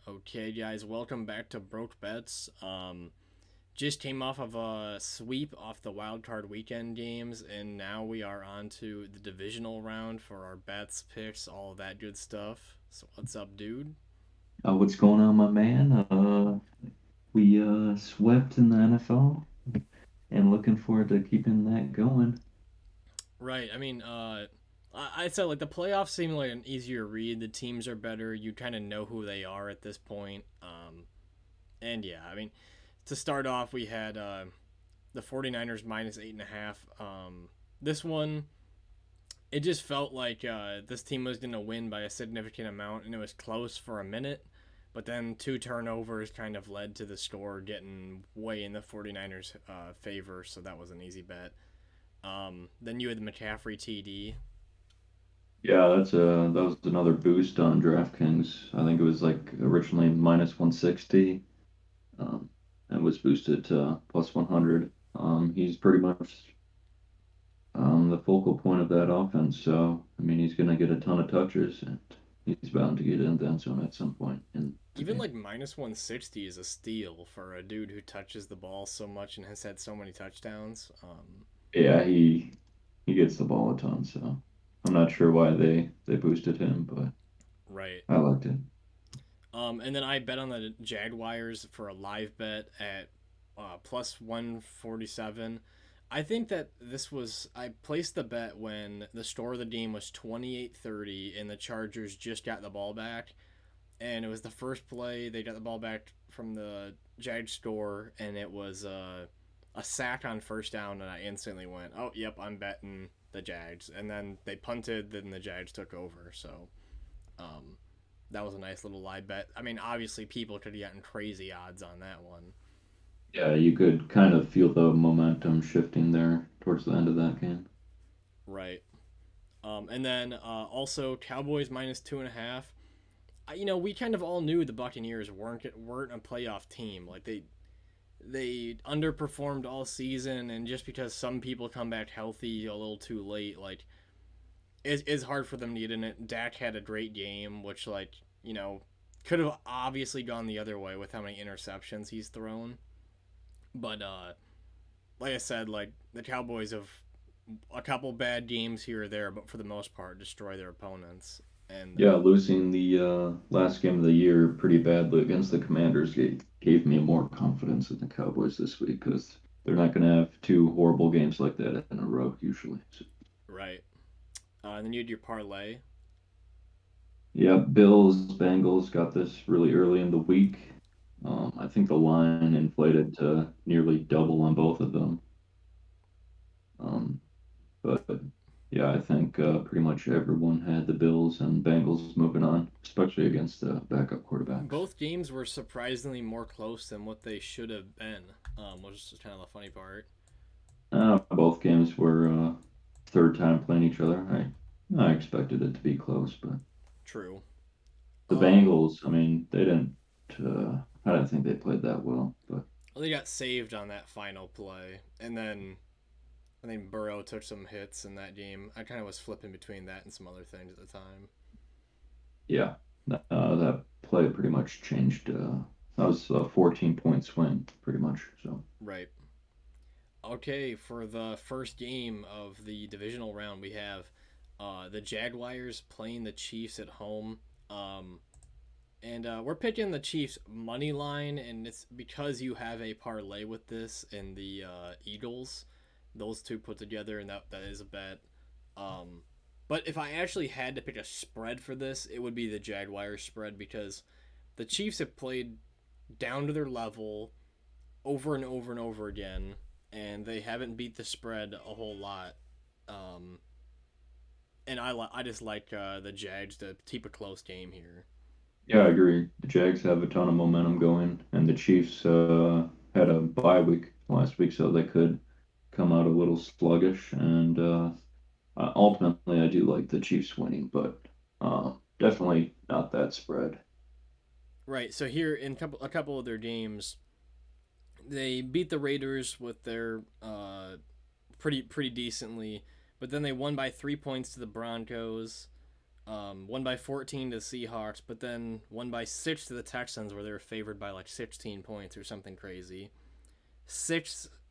Okay, guys, welcome back to Broke Bets. Just came off of a sweep off the wild card weekend games, and now we are on to the divisional round for our bets, picks, all of that good stuff. So what's up, dude? What's going on, my man? We swept in the NFL and looking forward to keeping that going. Right. I'd say like the playoffs seem like an easier read. The teams are better. You kind of know who they are at this point. And yeah, to start off, we had the 49ers minus 8.5. This one, it just felt like this team was going to win by a significant amount, and it was close for a minute. But then two turnovers kind of led to the score getting way in the 49ers' favor, so that was an easy bet. Then you had the McCaffrey TD. Yeah, that was another boost on DraftKings. I think it was like originally minus 160, um, and was boosted to plus 100. He's pretty much the focal point of that offense. So I mean, he's going to get a ton of touches, and he's bound to get in the end zone at some point in the Even game. like minus 160 is a steal for a dude who touches the ball so much and has had so many touchdowns. Yeah, he gets the ball a ton, so I'm not sure why they boosted him, but Right. I liked it. And then I bet on the Jaguars for a live bet at plus 147. I think that I placed the bet when the score of the game was 28-30 and the Chargers just got the ball back. And it was the first play. They got the ball back from the Jag store, and it was a sack on first down. And I instantly went, oh, yep, I'm betting the Jags. And then they punted, then the Jags took over. So um, that was a nice little live bet. I mean, obviously, people could have gotten crazy odds on that one. Yeah, you could kind of feel the momentum shifting there towards the end of that game. Right. And then also Cowboys minus 2.5. We kind of all knew the Buccaneers weren't a playoff team. Like they underperformed all season, and just because some people come back healthy a little too late, like it's hard for them to get in it. Dak had a great game, which could have obviously gone the other way with how many interceptions he's thrown. But like I said, like the Cowboys have a couple bad games here or there, but for the most part, destroy their opponents. And Yeah, losing the last game of the year pretty badly against the Commanders gave me more confidence in the Cowboys this week because they're not going to have two horrible games like that in a row usually. So, right, and then you had your parlay. yeah, Bills, Bengals got this really early in the week. I think the line inflated to nearly double on both of them. Um, but yeah, I think pretty much everyone had the Bills and Bengals moving on, especially against the backup quarterbacks. Both games were surprisingly more close than what they should have been, which is kind of the funny part. Both games were third time playing each other. I expected it to be close, but True. the Um, Bengals, I mean, they didn't. I didn't think they played that well, but they got saved on that final play, and then I think Burrow took some hits in that game. I kind of was flipping between that and some other things at the time. yeah, that play pretty much changed. That was a 14-point swing, pretty much. So Right. Okay, for the first game of the divisional round, we have the Jaguars playing the Chiefs at home. Um, and we're picking the Chiefs money line, and it's because you have a parlay with this and the Eagles. Those two put together, and that is a bet. Um, but if I actually had to pick a spread for this, it would be the Jaguars spread because the Chiefs have played down to their level over and over and over again, and they haven't beat the spread a whole lot. Um, and I just like the Jags to keep a close game here. yeah, I agree. The Jags have a ton of momentum going, and the Chiefs had a bye week last week, so they could come out a little sluggish. And ultimately, I do like the Chiefs winning, but definitely not that spread. Right. So here in a couple of their games, they beat the Raiders with their pretty decently, but then they won by 3 points to the Broncos. Won by 14 to the Seahawks, but then won by 6 to the Texans, where they were favored by like 16 points or something crazy.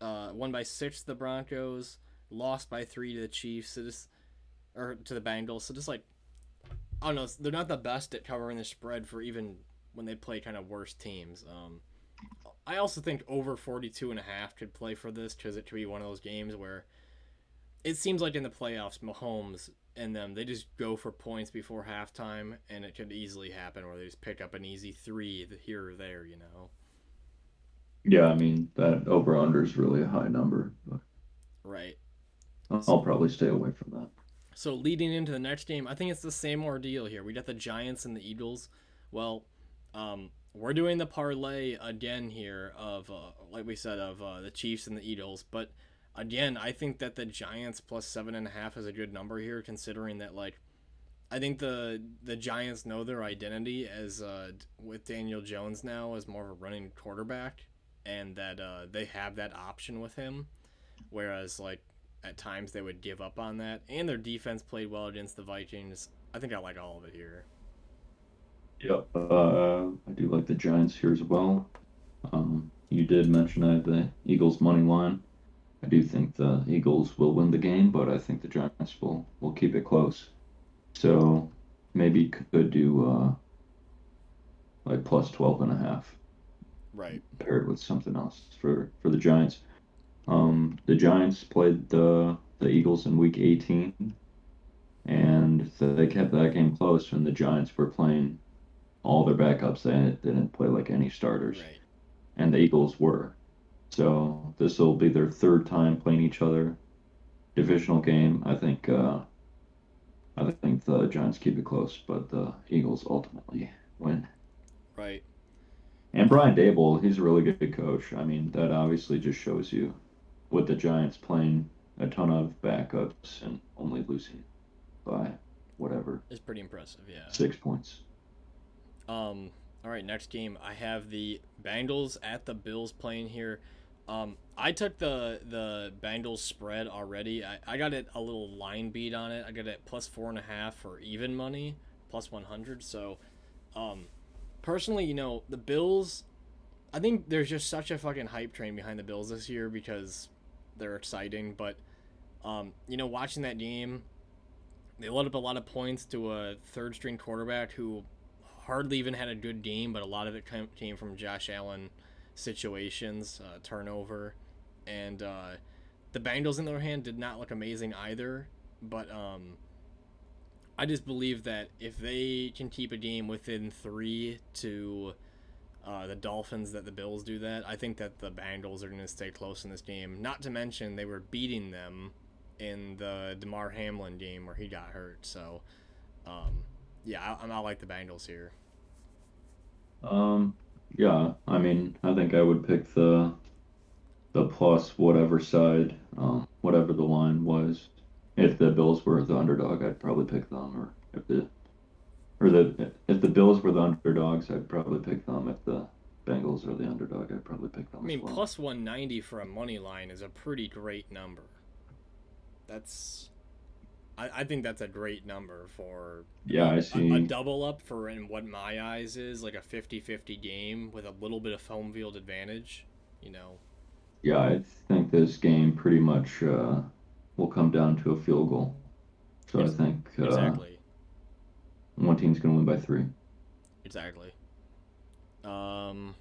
Won by 6 to the Broncos, lost by 3 to the Chiefs, so just or to the Bengals. So just like I don't know, they're not the best at covering the spread for even when they play kind of worse teams. I also think over 42.5 could play for this because it could be one of those games where it seems like in the playoffs, Mahomes and them, they just go for points before halftime, and it could easily happen where they just pick up an easy three here or there, you know? Yeah, I mean that over under is really a high number, but Right. I'll probably stay away from that. So leading into the next game, I think it's the same ordeal here. We got the Giants and the Eagles. Well, we're doing the parlay again here of, like we said, of the Chiefs and the Eagles. But again, I think that the Giants plus 7.5 is a good number here, considering that like I think the Giants know their identity as with Daniel Jones now as more of a running quarterback, and that they have that option with him. Whereas like at times they would give up on that, and their defense played well against the Vikings. I think I like all of it here. Yep. I do like the Giants here as well. You did mention I have the Eagles money line. I do think the Eagles will win the game, but I think the Giants will keep it close. So maybe could do like plus 12 and a half Right. paired with something else for the Giants. The Giants played the Eagles in week 18 and they kept that game close when the Giants were playing all their backups. They didn't play like any starters, Right. and the Eagles were. So this will be their third time playing each other. Divisional game. I think the Giants keep it close, but the Eagles ultimately win. Right. And Uh, Brian Dable, he's a really good coach. I mean, that obviously just shows you with the Giants playing a ton of backups and only losing by whatever, it's pretty impressive. Yeah. 6 points. All right. Next game, I have the Bengals at the Bills playing here. I took the Bengals spread already. I got it a little line beat on it. I got it plus 4.5 for even money, plus 100. So, um, personally, the Bills. I think there's just such a fucking hype train behind the Bills this year because they're exciting. But, watching that game, they let up a lot of points to a third string quarterback who hardly even had a good game, but a lot of it came from Josh Allen situations, turnover, and the Bengals, in their hand, did not look amazing either. But I just believe that if they can keep a game within three to the Dolphins, that the Bills do that. I think that the Bengals are going to stay close in this game. Not to mention they were beating them in the DeMar Hamlin game where he got hurt. So, yeah, I like the Bengals here. Um, yeah, I mean, I think I would pick the plus whatever side, whatever the line was. If the Bills were the underdog, I'd probably pick them, or if the Bills were the underdogs, I'd probably pick them. If the Bengals are the underdog, I'd probably pick I them as mean, well. plus 190 for a money line is a pretty great number. That's I think that's a great number for Yeah, I a see. double up for in what my eyes is like a 50-50 game with a little bit of home field advantage. You know, Yeah, I think this game pretty much will come down to a field goal. So I it's think exactly, one team's going to win by three. exactly. Um,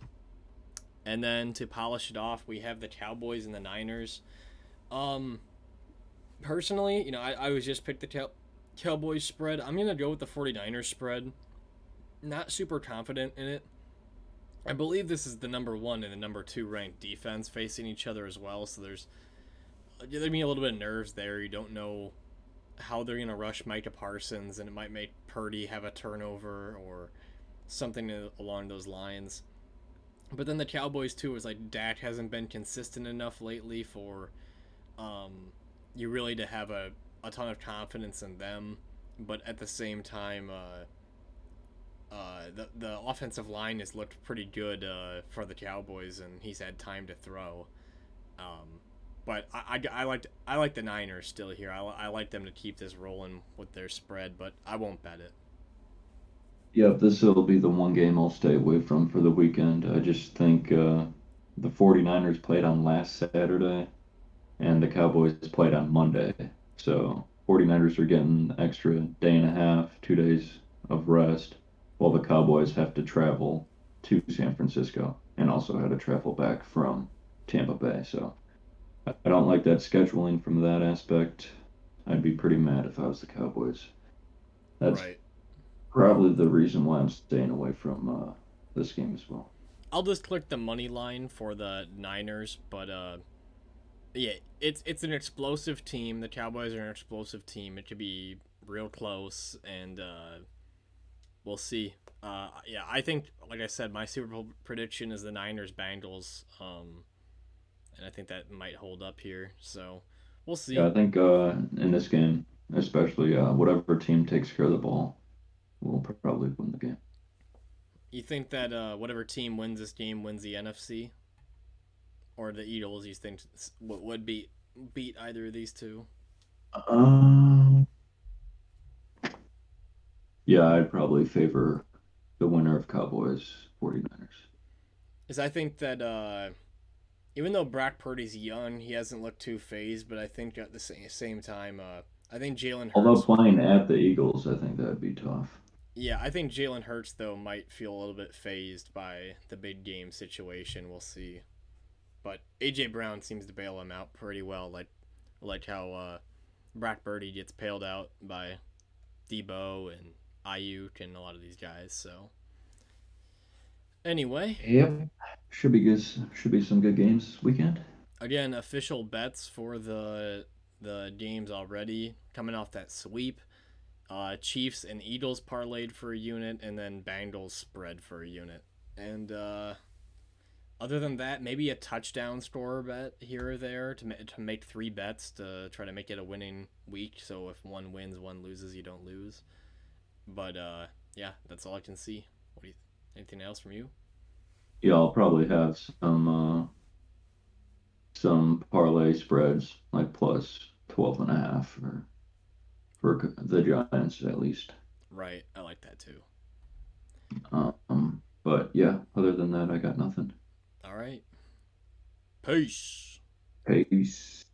and then to polish it off, we have the Cowboys and the Niners. Um, Personally, I was just picked the Cowboys spread. I'm gonna go with the 49ers spread. Not super confident in it. I believe this is the number one and the number two ranked defense facing each other as well. So there'd be a little bit of nerves there. You don't know how they're gonna rush Micah Parsons, and it might make Purdy have a turnover or something along those lines. But then the Cowboys too is like Dak hasn't been consistent enough lately for um, you really to have a ton of confidence in them. But at the same time, the offensive line has looked pretty good for the Cowboys, and he's had time to throw. Um, But I like the Niners still here. I like them to keep this rolling with their spread, but I won't bet it. Yeah, this will be the one game I'll stay away from for the weekend. I just think the 49ers played on last Saturday and the Cowboys played on Monday. So 49ers are getting extra day and a half, 2 days of rest, while the Cowboys have to travel to San Francisco and also had to travel back from Tampa Bay. So I don't like that scheduling from that aspect. I'd be pretty mad if I was the Cowboys. That's Right. probably the reason why I'm staying away from this game as well. I'll just click the money line for the Niners, but yeah, it's an explosive team. The Cowboys are an explosive team. It could be real close, and we'll see. Yeah, I think, like I said, my Super Bowl prediction is the Niners Bengals, and I think that might hold up here. So we'll Yeah, see. I think in this game, especially whatever team takes care of the ball will probably win the game. You think that whatever team wins this game wins the NFC, or the Eagles? You think would beat either of these two? Um, yeah, I'd probably favor the winner of Cowboys 49ers. Is I think that even though Brock Purdy's young, he hasn't looked too phased. But I think at the same time, I think Jalen Although Hurts. playing at the Eagles, I think that'd be tough. Yeah, I think Jalen Hurts though might feel a little bit phased by the big game situation. We'll see. But AJ Brown seems to bail him out pretty well, like how Brock Purdy gets bailed out by Debo and Ayuk and a lot of these guys. So anyway, Yep. Should be good. Should be some good games this weekend. again, official bets for the games already coming off that sweep. Chiefs and Eagles parlayed for a unit, and then Bengals spread for a unit. And other than that, maybe a touchdown score bet here or there to make three bets to try to make it a winning week. So if one wins, one loses, you don't lose. But yeah, that's all I can see. What do you? Anything else from you? Yeah, I'll probably have some parlay spreads like plus 12 and a half for the Giants at least. Right, I like that too. But yeah, other than that, I got nothing. All right, peace. Peace.